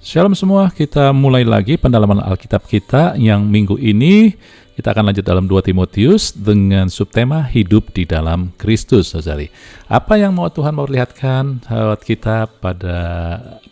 Shalom semua, kita mulai lagi pendalaman Alkitab kita yang minggu ini kita akan lanjut dalam 2 Timotius dengan subtema hidup di dalam Kristus, saudari. Apa yang mau Tuhan memperlihatkan lewat kita pada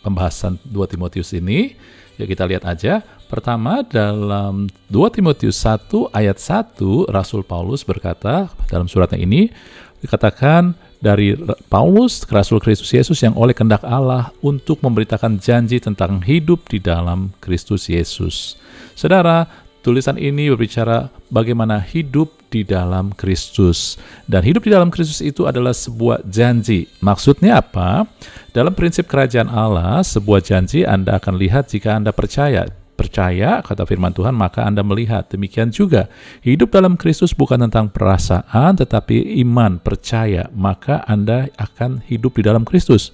pembahasan 2 Timotius ini? Ya kita lihat aja. Pertama, dalam 2 Timotius 1 ayat 1, Rasul Paulus berkata dalam suratnya ini, dikatakan dari Paulus, Rasul Kristus Yesus yang oleh kehendak Allah untuk memberitakan janji tentang hidup di dalam Kristus Yesus. Saudara, tulisan ini berbicara bagaimana hidup di dalam Kristus. Dan hidup di dalam Kristus itu adalah sebuah janji. Maksudnya apa? Dalam prinsip kerajaan Allah, sebuah janji Anda akan lihat jika Anda percaya, kata firman Tuhan, maka Anda melihat. Demikian juga, hidup dalam Kristus bukan tentang perasaan, tetapi iman, percaya, maka Anda akan hidup di dalam Kristus.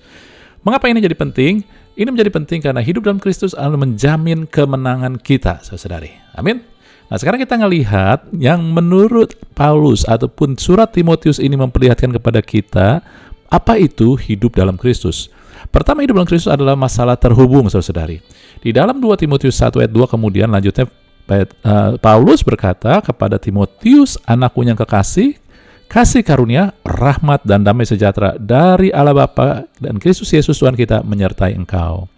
Mengapa ini jadi penting? Ini menjadi penting karena hidup dalam Kristus adalah menjamin kemenangan kita, saudari. Amin. Nah, sekarang kita ngelihat yang menurut Paulus ataupun surat Timotius ini memperlihatkan kepada kita, apa itu hidup dalam Kristus. Pertama, hidup dalam Kristus adalah masalah terhubung, saudari. Di dalam 2 Timotius 1 ayat 2 kemudian lanjutnya Paulus berkata kepada Timotius, anakku yang kekasih, kasih karunia, rahmat dan damai sejahtera dari Allah Bapa dan Kristus Yesus Tuhan kita menyertai engkau.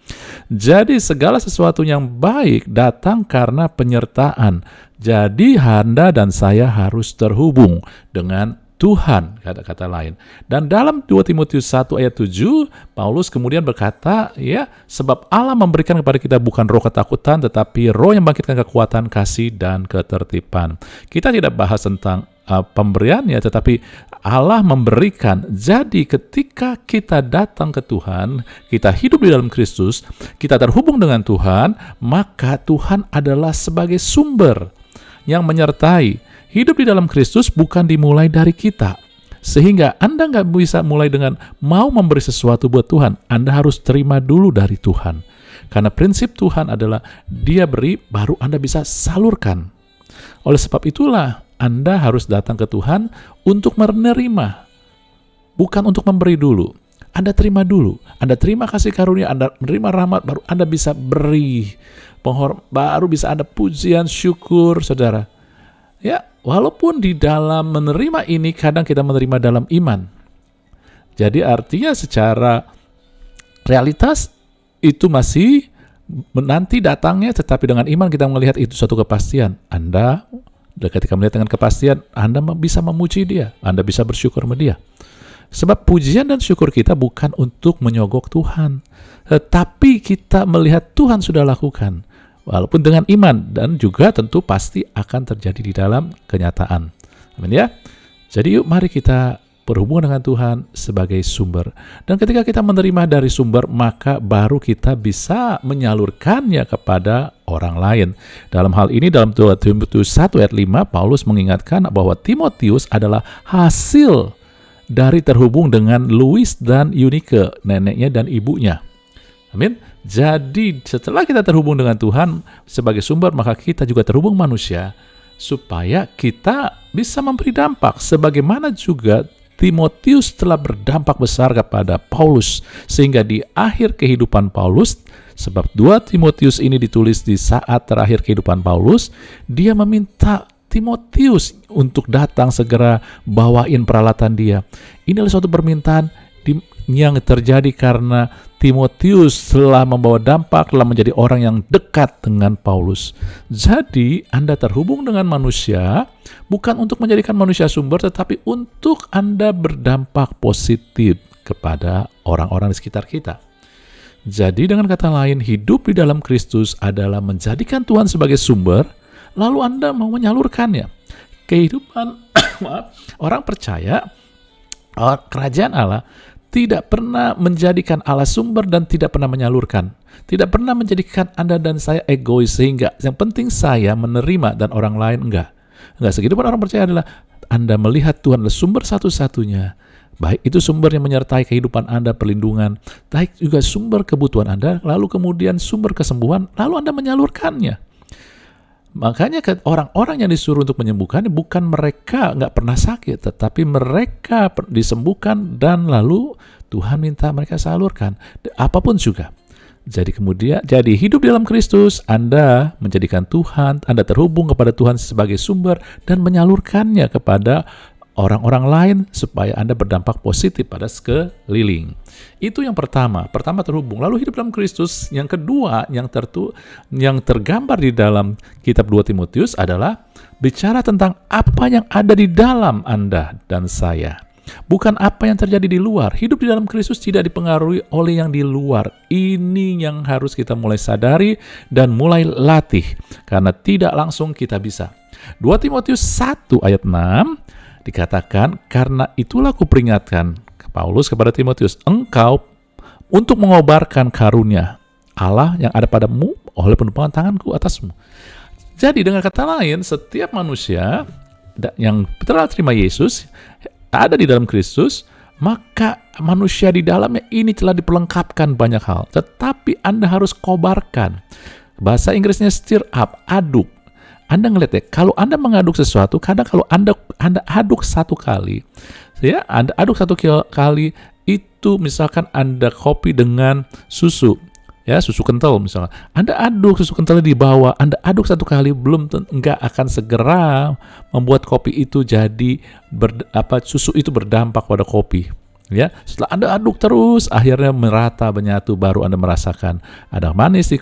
Jadi segala sesuatu yang baik datang karena penyertaan. Jadi Anda dan saya harus terhubung dengan Tuhan, kata-kata lain. Dan dalam 2 Timotius 1 ayat 7, Paulus kemudian berkata, ya, sebab Allah memberikan kepada kita bukan roh ketakutan, tetapi roh yang membangkitkan kekuatan, kasih, dan ketertiban. Kita tidak bahas tentang pemberiannya, tetapi Allah memberikan. Jadi ketika kita datang ke Tuhan, kita hidup di dalam Kristus, kita terhubung dengan Tuhan, maka Tuhan adalah sebagai sumber yang menyertai. Hidup di dalam Kristus bukan dimulai dari kita. Sehingga Anda nggak bisa mulai dengan mau memberi sesuatu buat Tuhan. Anda harus terima dulu dari Tuhan. Karena prinsip Tuhan adalah Dia beri, baru Anda bisa salurkan. Oleh sebab itulah, Anda harus datang ke Tuhan untuk menerima. Bukan untuk memberi dulu. Anda terima dulu. Anda terima kasih karunia, Anda menerima rahmat, baru Anda bisa beri. Baru bisa Anda pujian, syukur, saudara. Ya, walaupun di dalam menerima ini kadang kita menerima dalam iman. Jadi artinya secara realitas itu masih nanti datangnya, tetapi dengan iman kita melihat itu suatu kepastian. Anda ketika melihat dengan kepastian, Anda bisa memuji Dia, Anda bisa bersyukur sama Dia. Sebab pujian dan syukur kita bukan untuk menyogok Tuhan, tetapi kita melihat Tuhan sudah lakukan. Walaupun dengan iman, dan juga tentu pasti akan terjadi di dalam kenyataan. Amin ya. Jadi yuk mari kita berhubungan dengan Tuhan sebagai sumber. Dan ketika kita menerima dari sumber, maka baru kita bisa menyalurkannya kepada orang lain. Dalam hal ini dalam 2 Timotius 1 ayat 5, Paulus mengingatkan bahwa Timotius adalah hasil dari terhubung dengan Louis dan Eunike, neneknya dan ibunya. Amin. Jadi setelah kita terhubung dengan Tuhan sebagai sumber, maka kita juga terhubung manusia supaya kita bisa memberi dampak. Sebagaimana juga Timotius telah berdampak besar kepada Paulus, sehingga di akhir kehidupan Paulus, sebab 2 Timotius ini ditulis di saat terakhir kehidupan Paulus, dia meminta Timotius untuk datang segera bawain peralatan dia. Ini adalah suatu permintaan yang terjadi karena Timotius telah membawa dampak, telah menjadi orang yang dekat dengan Paulus. Jadi Anda terhubung dengan manusia bukan untuk menjadikan manusia sumber, tetapi untuk Anda berdampak positif kepada orang-orang di sekitar kita. Jadi dengan kata lain, hidup di dalam Kristus adalah menjadikan Tuhan sebagai sumber, lalu Anda mau menyalurkannya. Kehidupan orang percaya, kerajaan Allah tidak pernah menjadikan Allah sumber dan tidak pernah menyalurkan. Tidak pernah menjadikan Anda dan saya egois sehingga yang penting saya menerima dan orang lain enggak. Kehidupan orang percaya adalah Anda melihat Tuhan adalah sumber satu-satunya. Baik itu sumber yang menyertai kehidupan Anda, perlindungan, baik juga sumber kebutuhan Anda, lalu kemudian sumber kesembuhan, lalu Anda menyalurkannya. Makanya orang-orang yang disuruh untuk menyembuhkan bukan mereka nggak pernah sakit, tetapi mereka disembuhkan dan lalu Tuhan minta mereka salurkan. Apapun juga. Jadi hidup di dalam Kristus, Anda menjadikan Tuhan, Anda terhubung kepada Tuhan sebagai sumber dan menyalurkannya kepada orang-orang lain supaya Anda berdampak positif pada sekeliling. Itu yang pertama terhubung. Lalu hidup dalam Kristus. Yang kedua, yang tergambar di dalam kitab 2 Timotius adalah bicara tentang apa yang ada di dalam Anda dan saya. Bukan apa yang terjadi di luar. Hidup di dalam Kristus tidak dipengaruhi oleh yang di luar. Ini yang harus kita mulai sadari dan mulai latih. Karena tidak langsung kita bisa. 2 Timotius 1 ayat 6 dikatakan, karena itulah kuperingatkan Paulus kepada Timotius, engkau untuk mengobarkan karunia Allah yang ada padamu oleh penumpangan tanganku atasmu. Jadi dengan kata lain, setiap manusia yang telah terima Yesus, ada di dalam Kristus, maka manusia di dalamnya ini telah diperlengkapkan banyak hal. Tetapi Anda harus kobarkan. Bahasa Inggrisnya stir up, aduk. Anda ngeliat ya, kalau Anda mengaduk sesuatu, kadang kalau Anda aduk satu kali, ya, Anda aduk satu kali, itu misalkan Anda kopi dengan susu, ya, susu kental misalnya. Anda aduk susu kentalnya di bawah, Anda aduk satu kali, nggak akan segera membuat kopi itu jadi, susu itu berdampak pada kopi. Ya, setelah Anda aduk terus, akhirnya merata, menyatu, baru Anda merasakan ada manis di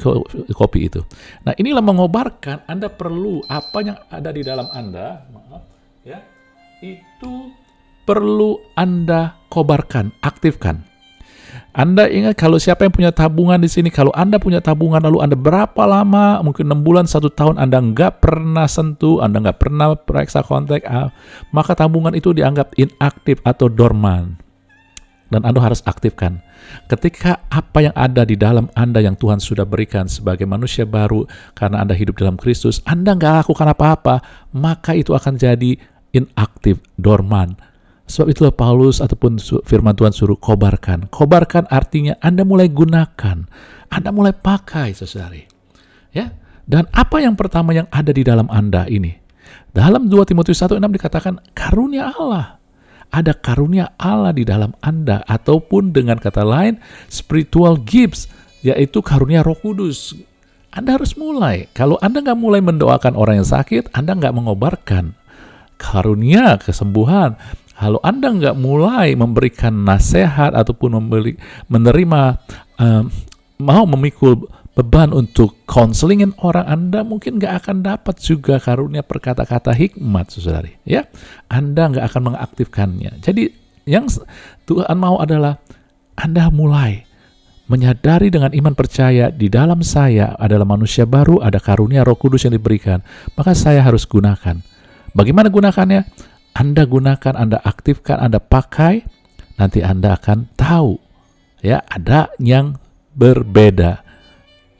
kopi itu. Nah, inilah mengobarkan. Anda perlu apa yang ada di dalam Anda, ya, itu perlu Anda kobarkan, aktifkan. Anda ingat, kalau siapa yang punya tabungan di sini, kalau Anda punya tabungan lalu Anda berapa lama, mungkin 6 bulan, 1 tahun Anda nggak pernah sentuh, Anda nggak pernah periksa kontak, maka tabungan itu dianggap inaktif atau dorman. Dan Anda harus aktifkan. Ketika apa yang ada di dalam Anda yang Tuhan sudah berikan sebagai manusia baru, karena Anda hidup dalam Kristus, Anda nggak lakukan apa-apa, maka itu akan jadi inaktif, dorman. Sebab itulah Paulus ataupun firman Tuhan suruh kobarkan. Kobarkan artinya Anda mulai gunakan, Anda mulai pakai, saudari. Ya. Dan apa yang pertama yang ada di dalam Anda ini? Dalam 2 Timotius 1:6 dikatakan karunia Allah. Ada karunia Allah di dalam Anda, ataupun dengan kata lain spiritual gifts, yaitu karunia Roh Kudus. Anda harus mulai. Kalau Anda nggak mulai mendoakan orang yang sakit, Anda nggak mengobarkan karunia kesembuhan. Kalau Anda nggak mulai memberikan nasihat ataupun menerima, mau memikul beban untuk counselingin orang, Anda mungkin nggak akan dapat juga karunia perkata-kata hikmat, saudari. Ya, Anda nggak akan mengaktifkannya. Jadi yang Tuhan mau adalah Anda mulai menyadari dengan iman percaya di dalam saya adalah manusia baru, ada karunia Roh Kudus yang diberikan, maka saya harus gunakan. Bagaimana gunakannya? Anda gunakan, Anda aktifkan, Anda pakai, nanti Anda akan tahu, ya, ada yang berbeda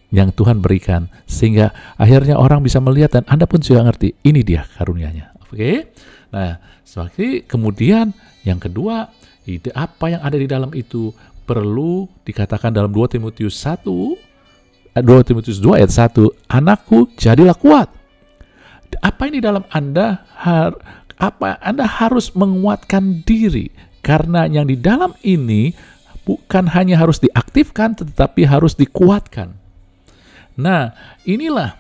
yang Tuhan berikan, sehingga akhirnya orang bisa melihat dan Anda pun juga ngerti, ini dia karunianya. Oke? Nah, seperti kemudian yang kedua, apa yang ada di dalam itu perlu dikatakan dalam 2 Timotius 2 ayat 1, anakku jadilah kuat. Apa ini dalam Anda? Anda harus menguatkan diri, karena yang di dalam ini bukan hanya harus diaktifkan, tetapi harus dikuatkan. Nah, inilah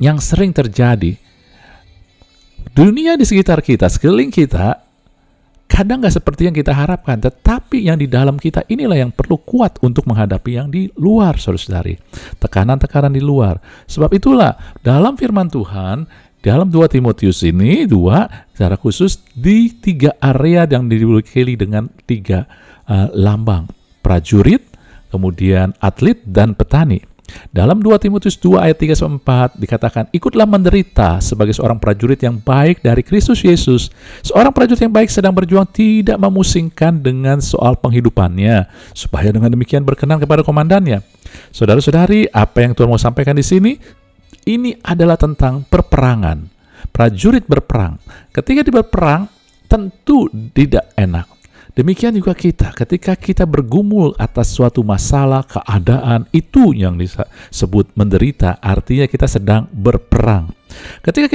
yang sering terjadi. Dunia di sekitar kita, sekeliling kita, kadang gak seperti yang kita harapkan, tetapi yang di dalam kita inilah yang perlu kuat untuk menghadapi yang di luar, saudara-saudari. Tekanan-tekanan di luar. Sebab itulah, dalam firman Tuhan, dalam 2 Timotius ini, secara khusus di 3 area yang diwakili dengan 3 lambang. Prajurit, kemudian atlet, dan petani. Dalam 2 Timotius 2 ayat 3-4 dikatakan, ikutlah menderita sebagai seorang prajurit yang baik dari Kristus Yesus. Seorang prajurit yang baik sedang berjuang, tidak memusingkan dengan soal penghidupannya, supaya dengan demikian berkenan kepada komandannya. Saudara-saudari, apa yang Tuhan mau sampaikan di sini, ini adalah tentang perperangan. Prajurit berperang. Ketika dia berperang, tentu tidak enak. Demikian juga kita, ketika kita bergumul atas suatu masalah, keadaan, itu yang disebut menderita, artinya kita sedang berperang. Ketika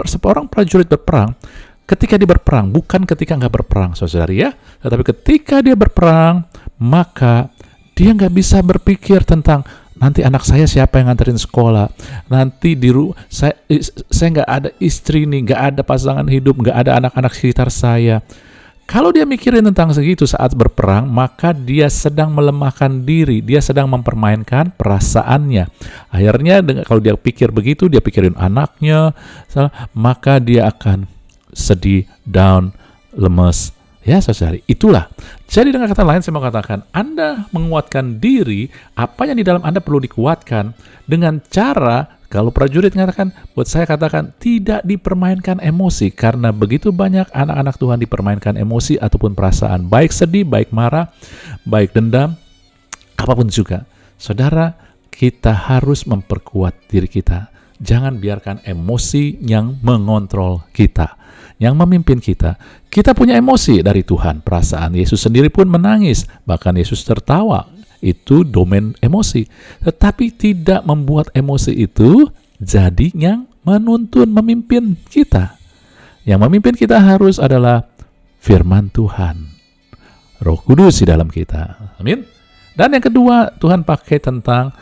seorang prajurit berperang, ketika dia berperang, bukan ketika nggak berperang, saudari ya, tetapi ketika dia berperang, maka Dia nggak bisa berpikir tentang nanti anak saya siapa yang nganterin sekolah, nanti saya nggak ada istri nih, nggak ada pasangan hidup, nggak ada anak-anak sekitar saya. Kalau dia mikirin tentang segitu saat berperang, maka dia sedang melemahkan diri, dia sedang mempermainkan perasaannya. Akhirnya kalau dia pikir begitu, dia pikirin anaknya, maka dia akan sedih, down, lemes. Ya saudari, itulah. Jadi dengan kata lain saya mau katakan, Anda menguatkan diri, apa yang di dalam Anda perlu dikuatkan dengan cara, kalau prajurit mengatakan, buat saya katakan, tidak dipermainkan emosi, karena begitu banyak anak-anak Tuhan dipermainkan emosi ataupun perasaan, baik sedih, baik marah, baik dendam, apapun juga. Saudara, kita harus memperkuat diri kita. Jangan biarkan emosi yang mengontrol kita, yang memimpin kita. Kita punya emosi dari Tuhan, perasaan. Yesus sendiri pun menangis, bahkan Yesus tertawa. Itu domain emosi. Tetapi tidak membuat emosi itu jadi yang menuntun, memimpin kita. Yang memimpin kita harus adalah firman Tuhan, Roh Kudus di dalam kita. Amin. Dan yang kedua, Tuhan pakai tentang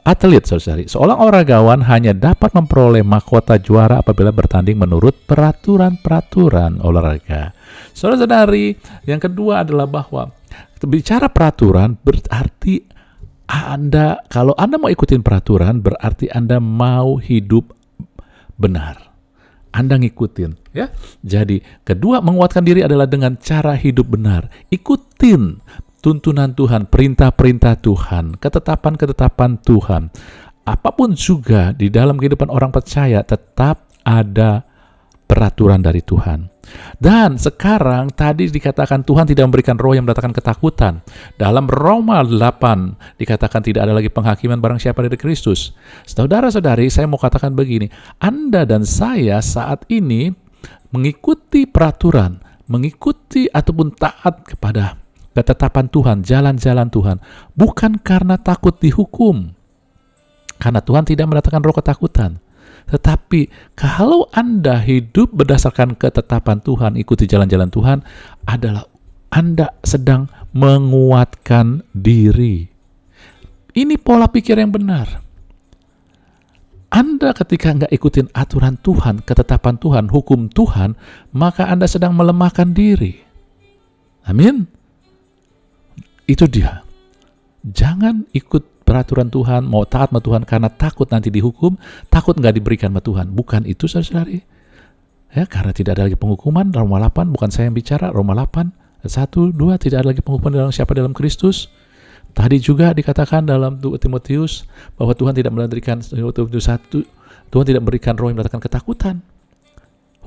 atlet, saudari. Seorang oragawan hanya dapat memperoleh mahkota juara apabila bertanding menurut peraturan-peraturan olahraga. Saudara-saudari, yang kedua adalah bahwa bicara peraturan berarti Anda, kalau Anda mau ikutin peraturan, berarti Anda mau hidup benar. Anda ngikutin, ya. Jadi, kedua, menguatkan diri adalah dengan cara hidup benar. Ikutin tuntunan Tuhan, perintah-perintah Tuhan, ketetapan-ketetapan Tuhan. Apapun juga di dalam kehidupan orang percaya, tetap ada peraturan dari Tuhan. Dan sekarang tadi dikatakan Tuhan tidak memberikan roh yang mendatangkan ketakutan. Dalam Roma 8 dikatakan tidak ada lagi penghakiman barang siapa dari Kristus. Saudara-saudari, saya mau katakan begini, Anda dan saya saat ini mengikuti peraturan, mengikuti ataupun taat kepada ketetapan Tuhan, jalan-jalan Tuhan, bukan karena takut dihukum. Karena Tuhan tidak mendatangkan roh ketakutan. Tetapi kalau Anda hidup berdasarkan ketetapan Tuhan, ikuti jalan-jalan Tuhan, adalah Anda sedang menguatkan diri. Ini pola pikir yang benar. Anda ketika nggak ikutin aturan Tuhan, ketetapan Tuhan, hukum Tuhan, maka Anda sedang melemahkan diri. Amin. Itu dia. Jangan ikut peraturan Tuhan, mau taat sama Tuhan karena takut nanti dihukum, takut nggak diberikan sama Tuhan. Bukan itu, saudari. Ya, karena tidak ada lagi penghukuman, Roma 8, bukan saya yang bicara, Roma 8, 1, 2, tidak ada lagi penghukuman dalam siapa dalam Kristus. Tadi juga dikatakan dalam Timotius bahwa Tuhan tidak memberikan, Tuhan tidak memberikan roh yang mendatangkan ketakutan.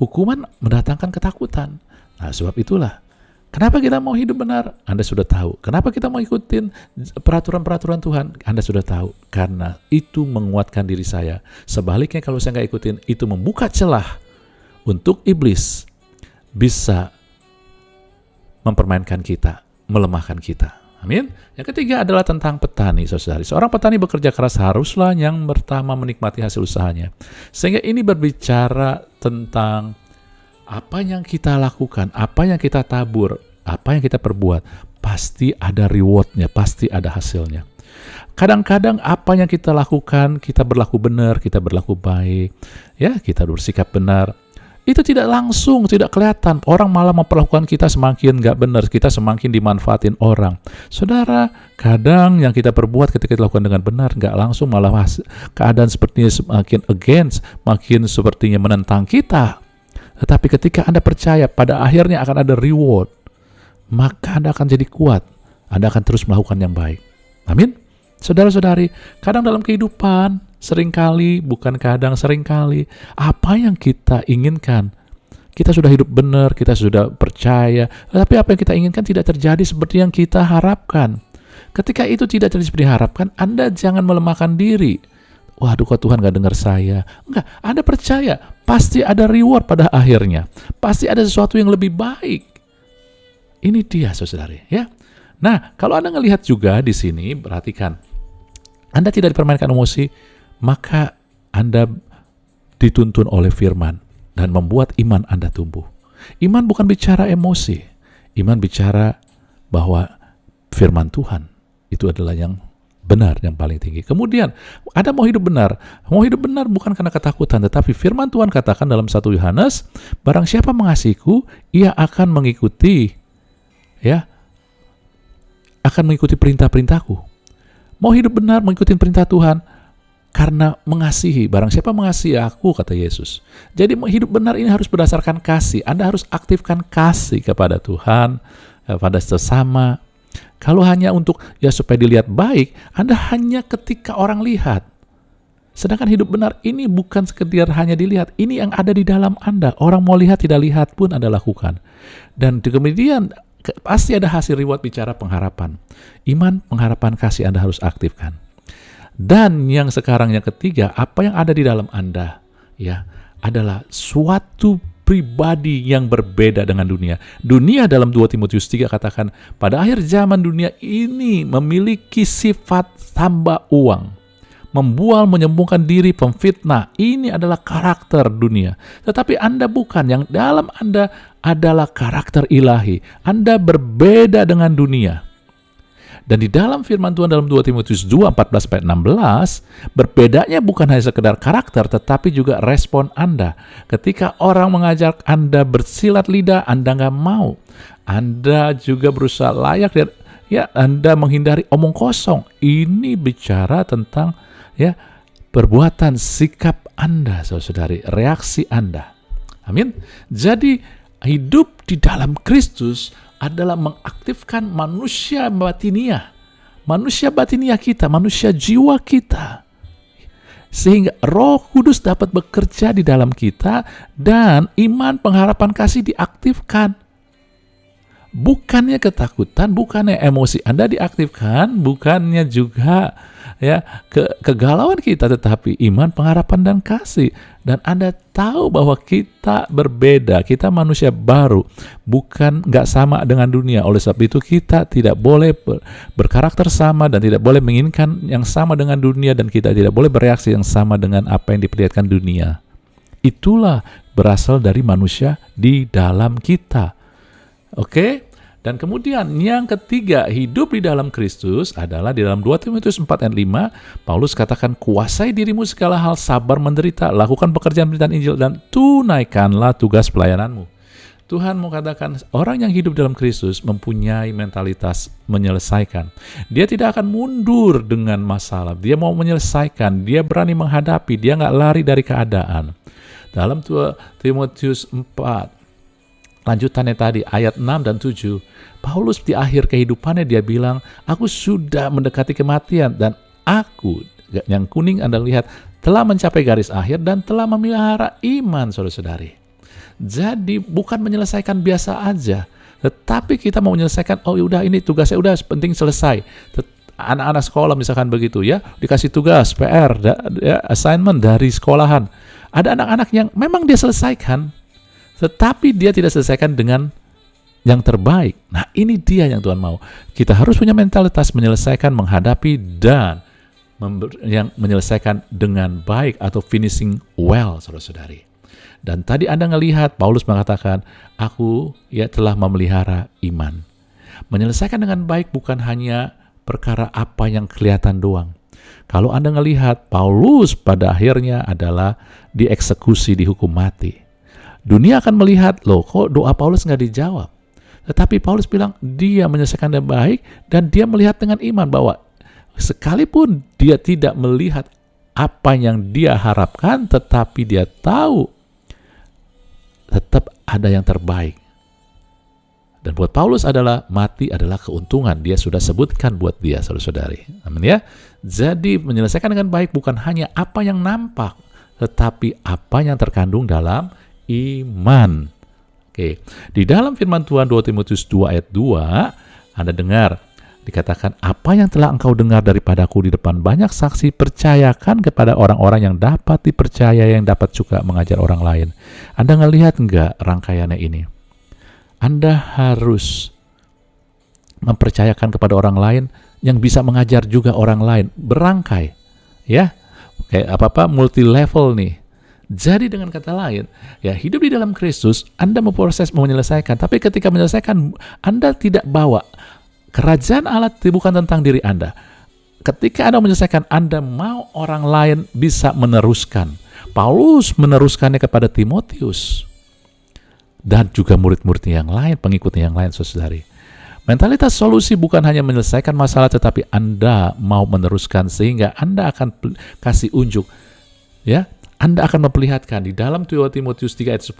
Hukuman mendatangkan ketakutan. Nah, sebab itulah, kenapa kita mau hidup benar? Anda sudah tahu. Kenapa kita mau ikutin peraturan-peraturan Tuhan? Anda sudah tahu. Karena itu menguatkan diri saya. Sebaliknya kalau saya nggak ikutin, itu membuka celah untuk iblis bisa mempermainkan kita, melemahkan kita. Amin. Yang ketiga adalah tentang petani, saudari. Seorang petani bekerja keras haruslah yang pertama menikmati hasil usahanya. Sehingga ini berbicara tentang apa yang kita lakukan, apa yang kita tabur, apa yang kita perbuat, pasti ada rewardnya, pasti ada hasilnya. Kadang-kadang apa yang kita lakukan, kita berlaku benar, kita berlaku baik, ya, kita bersikap benar, itu tidak langsung, tidak kelihatan. Orang malah memperlakukan kita semakin gak benar, kita semakin dimanfaatin orang. Saudara, kadang yang kita perbuat ketika kita lakukan dengan benar, gak langsung malah keadaan sepertinya semakin against, makin sepertinya menentang kita. Tetapi ketika Anda percaya pada akhirnya akan ada reward, maka Anda akan jadi kuat. Anda akan terus melakukan yang baik. Amin. Saudara-saudari, kadang dalam kehidupan, seringkali, bukan kadang, seringkali, apa yang kita inginkan, kita sudah hidup benar, kita sudah percaya, tetapi apa yang kita inginkan tidak terjadi seperti yang kita harapkan. Ketika itu tidak terjadi seperti diharapkan, Anda jangan melemahkan diri. Waduh, kok Tuhan gak dengar saya? Enggak, Anda percaya, pasti ada reward pada akhirnya. Pasti ada sesuatu yang lebih baik. Ini dia, saudari, ya. Nah, kalau Anda ngelihat juga di sini, perhatikan. Anda tidak dipermainkan emosi, maka Anda dituntun oleh firman dan membuat iman Anda tumbuh. Iman bukan bicara emosi. Iman bicara bahwa firman Tuhan Itu adalah yang benar, yang paling tinggi. Kemudian ada mau hidup benar. Mau hidup benar bukan karena ketakutan, tetapi firman Tuhan katakan dalam 1 Yohanes, barang siapa mengasihiku, ia akan mengikuti, akan mengikuti perintah-perintahku. Mau hidup benar, mengikuti perintah Tuhan karena mengasihi. Barang siapa mengasihi aku, kata Yesus. Jadi hidup benar ini harus berdasarkan kasih. Anda harus aktifkan kasih kepada Tuhan, kepada sesama. Kalau hanya untuk supaya dilihat baik, Anda hanya ketika orang lihat. Sedangkan hidup benar ini bukan sekedar hanya dilihat, ini yang ada di dalam Anda. Orang mau lihat tidak lihat pun Anda lakukan. Dan kemudian pasti ada hasil reward bicara pengharapan. Iman, pengharapan, kasih Anda harus aktifkan. Dan yang sekarang yang ketiga, apa yang ada di dalam Anda adalah suatu pribadi yang berbeda dengan dunia. Dunia dalam 2 Timotius 3 katakan, pada akhir zaman dunia ini memiliki sifat hamba uang, membual, menyembungkan diri, pemfitnah. Ini adalah karakter dunia. Tetapi Anda bukan, yang dalam Anda adalah karakter ilahi. Anda berbeda dengan dunia. Dan di dalam firman Tuhan dalam 2 Timotius 2, 14-16, berbedanya bukan hanya sekedar karakter, tetapi juga respon Anda. Ketika orang mengajak Anda bersilat lidah, Anda nggak mau. Anda juga berusaha layak, Anda menghindari omong kosong. Ini bicara tentang perbuatan, sikap Anda, saudari, reaksi Anda. Amin. Jadi hidup di dalam Kristus adalah mengaktifkan manusia batiniah kita, manusia jiwa kita, sehingga Roh Kudus dapat bekerja di dalam kita dan iman, pengharapan, kasih diaktifkan. Bukannya ketakutan, bukannya emosi Anda diaktifkan, bukannya juga kegalauan kita, tetapi iman, pengharapan, dan kasih. Dan Anda tahu bahwa kita berbeda, kita manusia baru, nggak sama dengan dunia. Oleh sebab itu kita tidak boleh berkarakter sama dan tidak boleh menginginkan yang sama dengan dunia, dan kita tidak boleh bereaksi yang sama dengan apa yang diperlihatkan dunia. Itulah berasal dari manusia di dalam kita. Oke? Dan kemudian yang ketiga, hidup di dalam Kristus adalah di dalam 2 Timotius 4 ayat 5, Paulus katakan, kuasai dirimu segala hal, sabar menderita, lakukan pekerjaan pemberitaan Injil, dan tunaikanlah tugas pelayananmu. Tuhan mau katakan, orang yang hidup dalam Kristus mempunyai mentalitas menyelesaikan. Dia tidak akan mundur dengan masalah, dia mau menyelesaikan, dia berani menghadapi, dia nggak lari dari keadaan. Dalam 2 Timotius 4, lanjutannya tadi, ayat 6 dan 7, Paulus di akhir kehidupannya dia bilang, aku sudah mendekati kematian dan aku, yang kuning Anda lihat, telah mencapai garis akhir dan telah memelihara iman, saudara-saudari. Jadi bukan menyelesaikan biasa aja, tetapi kita mau menyelesaikan, udah ini tugasnya udah penting selesai. Anak-anak sekolah misalkan begitu dikasih tugas, PR, assignment dari sekolahan. Ada anak-anak yang memang dia selesaikan, tetapi dia tidak selesaikan dengan yang terbaik. Nah, ini dia yang Tuhan mau. Kita harus punya mentalitas menyelesaikan, menghadapi, dan yang menyelesaikan dengan baik atau finishing well, saudara-saudari. Dan tadi Anda ngelihat Paulus mengatakan, aku telah memelihara iman. Menyelesaikan dengan baik bukan hanya perkara apa yang kelihatan doang. Kalau Anda ngelihat Paulus pada akhirnya adalah dieksekusi, dihukum mati. Dunia akan melihat, loh kok doa Paulus nggak dijawab. Tetapi Paulus bilang dia menyelesaikan dengan baik dan dia melihat dengan iman bahwa sekalipun dia tidak melihat apa yang dia harapkan, tetapi dia tahu tetap ada yang terbaik. Dan buat Paulus adalah mati adalah keuntungan. Dia sudah sebutkan buat dia, saudara-saudari. Amin ya. Jadi menyelesaikan dengan baik bukan hanya apa yang nampak, tetapi apa yang terkandung dalam iman. Oke. Di dalam firman Tuhan 2 Timotius 2 ayat 2, Anda dengar dikatakan, apa yang telah engkau dengar daripadaku di depan banyak saksi, percayakan kepada orang-orang yang dapat dipercaya, yang dapat juga mengajar orang lain. Anda ngelihat enggak rangkaiannya ini? Anda harus mempercayakan kepada orang lain yang bisa mengajar juga orang lain, berangkai. Kayak apa-apa multi level nih. Jadi dengan kata lain, hidup di dalam Kristus, Anda memproses, menyelesaikan. Tapi ketika menyelesaikan, Anda tidak bawa Kerajaan Allah bukan tentang diri Anda. Ketika Anda menyelesaikan, Anda mau orang lain bisa meneruskan. Paulus meneruskannya kepada Timotius dan juga murid-muridnya yang lain, pengikutnya yang lain, saudari. Mentalitas solusi bukan hanya menyelesaikan masalah, tetapi Anda mau meneruskan sehingga Anda akan kasih unjuk, ya. Anda akan memperlihatkan di dalam 2 Timotius 3 ayat 10,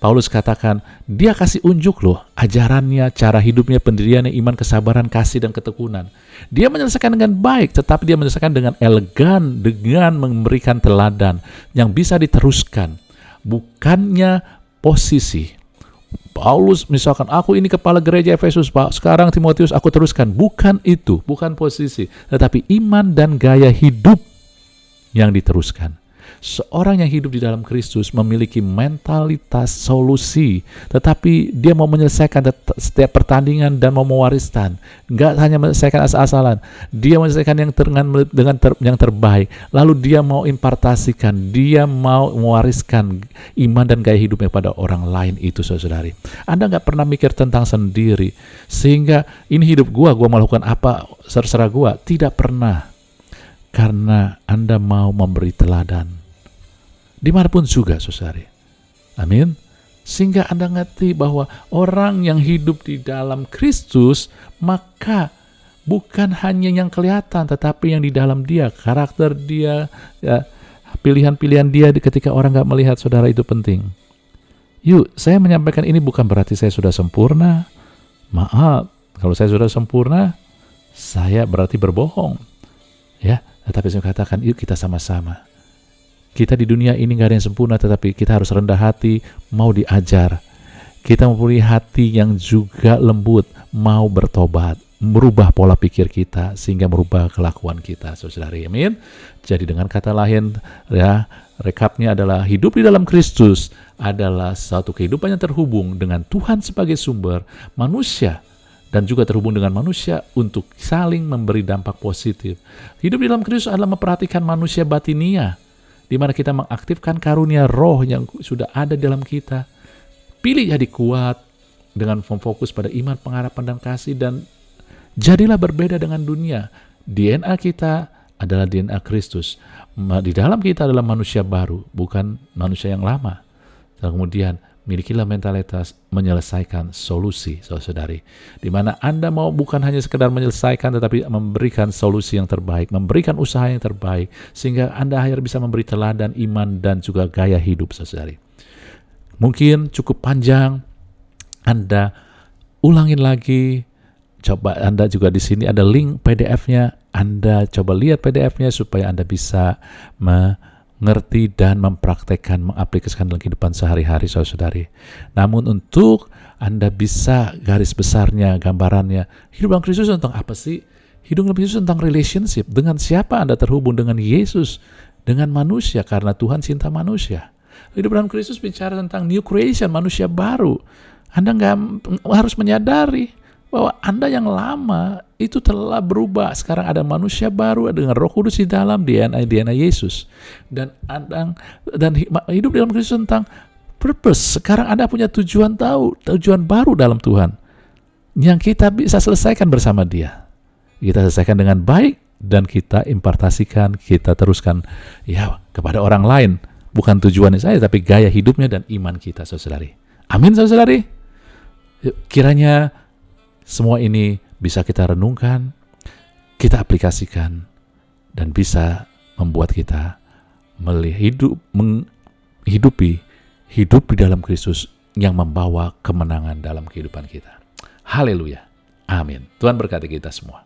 Paulus katakan, dia kasih unjuk loh, ajarannya, cara hidupnya, pendiriannya, iman, kesabaran, kasih, dan ketekunan. Dia menyelesaikan dengan baik, tetapi dia menyelesaikan dengan elegan, dengan memberikan teladan yang bisa diteruskan. Bukannya posisi. Paulus misalkan, aku ini kepala gereja Efesus, Pak. Sekarang Timotius aku teruskan. Bukan itu, bukan posisi. Tetapi iman dan gaya hidup yang diteruskan. Seorang yang hidup di dalam Kristus memiliki mentalitas solusi, tetapi dia mau menyelesaikan setiap pertandingan dan mau mewariskan. Enggak hanya menyelesaikan asal-asalan, dia menyelesaikan yang terbaik. Lalu dia mau impartasikan, dia mau mewariskan iman dan gaya hidupnya pada orang lain itu, saudari. Anda nggak pernah mikir tentang sendiri, sehingga ini hidup gua melakukan apa serserah gua. Tidak pernah, karena Anda mau memberi teladan dimanapun juga, saudari. Amin. Sehingga Anda ngerti bahwa orang yang hidup di dalam Kristus, maka bukan hanya yang kelihatan, tetapi yang di dalam dia, karakter dia, ya, pilihan-pilihan dia ketika orang gak melihat, saudara, itu penting. Yuk, saya menyampaikan ini bukan berarti saya sudah sempurna. Maaf, kalau saya sudah sempurna, saya berarti berbohong. Ya, tetapi saya katakan, yuk kita sama-sama. Kita di dunia ini gak ada yang sempurna, tetapi kita harus rendah hati, mau diajar. Kita mempunyai hati yang juga lembut, mau bertobat, merubah pola pikir kita, sehingga merubah kelakuan kita, saudari. Amin. Jadi dengan kata lain, ya, rekapnya adalah hidup di dalam Kristus adalah suatu kehidupan yang terhubung dengan Tuhan sebagai sumber, manusia, dan juga terhubung dengan manusia untuk saling memberi dampak positif. Hidup di dalam Kristus adalah memperhatikan manusia batinia, di mana kita mengaktifkan karunia roh yang sudah ada dalam kita. Pilih jadi kuat dengan fokus pada iman, pengharapan, dan kasih, dan jadilah berbeda dengan dunia. DNA kita adalah DNA Kristus. Di dalam kita adalah manusia baru, bukan manusia yang lama. Dan kemudian milikilah mentalitas menyelesaikan solusi, saudari. Di mana Anda mau bukan hanya sekedar menyelesaikan, tetapi memberikan solusi yang terbaik, memberikan usaha yang terbaik, sehingga Anda akhirnya bisa memberi teladan iman dan juga gaya hidup, saudari. Mungkin cukup panjang, Anda ulangin lagi. Coba Anda juga di sini ada link PDF-nya. Anda coba lihat PDF-nya supaya Anda bisa mengerti dan mempraktekkan, mengaplikasikan dalam kehidupan sehari-hari, saudari. Namun untuk Anda bisa garis besarnya, gambarannya, hidup dalam Kristus tentang apa sih? Hidup dalam Kristus tentang relationship. Dengan siapa Anda terhubung? Dengan Yesus, dengan manusia, karena Tuhan cinta manusia. Hidup dalam Kristus bicara tentang new creation, manusia baru. Anda harus menyadari bahwa Anda yang lama itu telah berubah. Sekarang ada manusia baru dengan Roh Kudus di dalam DNA Yesus. Dan hidup dalam Kristus tentang purpose. Sekarang Anda punya tujuan baru dalam Tuhan yang kita bisa selesaikan bersama Dia. Kita selesaikan dengan baik dan kita impartasikan, kita teruskan ya kepada orang lain. Bukan tujuannya saya, tapi gaya hidupnya dan iman kita, saudari. Amin, saudari. Kiranya semua ini bisa kita renungkan, kita aplikasikan, dan bisa membuat kita menghidupi hidup di dalam Kristus yang membawa kemenangan dalam kehidupan kita. Haleluya. Amin. Tuhan berkati kita semua.